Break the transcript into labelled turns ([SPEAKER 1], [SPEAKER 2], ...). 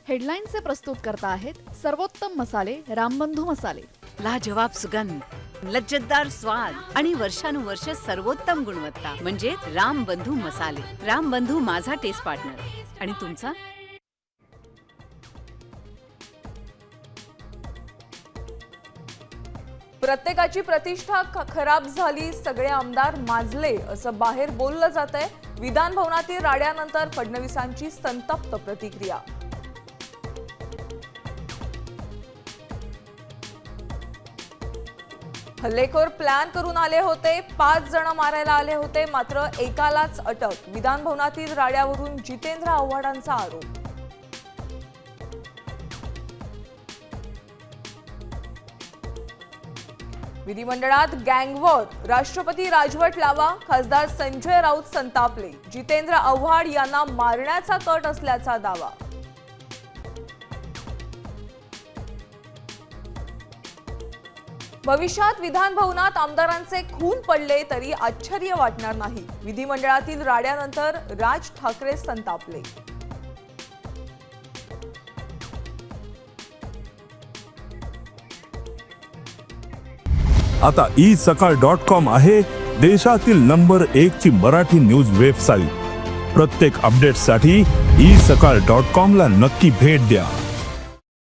[SPEAKER 1] हेडलाईनचे प्रस्तुत करता आहेत सर्वोत्तम मसाले रामबंधू मसाले.
[SPEAKER 2] लाजवाब सुगंध, लज्जतदार स्वाद आणि वर्षानुवर्ष सर्वोत्तम गुणवत्ता म्हणजे रामबंधू मसाले. रामबंधू माझा टेस्ट पार्टनर आणि तुमचा.
[SPEAKER 3] प्रत्येकाची प्रतिष्ठा खराब झाली, सगळे आमदार माजले असं बाहेर बोललं जातंय. विधान भवनातील राड्यानंतर फडणवीसांची संतप्त प्रतिक्रिया. हल्लेखोर प्लॅन करून आले होते, 5 जण मारायला आले होते, मात्र एकालाच अटक. विधान भवनातील राड्यावरून जितेंद्र आव्हाडांचा आरोप. विधिमंडळात गँगवॉर, राष्ट्रपती राजवट लावा, खासदार संजय राऊत संतापले. जितेंद्र आव्हाड यांना मारण्याचा कट असल्याचा दावा. भविष्यात विधान भवनात आमदारांचे खून पडले तरी आश्चर्य वाटणार नाही. विधिमंडळातील राड्यानंतर राज ठाकरे संतापले.
[SPEAKER 4] आता isakal.com आहे देशातील नंबर 1 ची मराठी न्यूज वेबसाईट. प्रत्येक अपडेटसाठी isakal.com ला नक्की भेट द्या.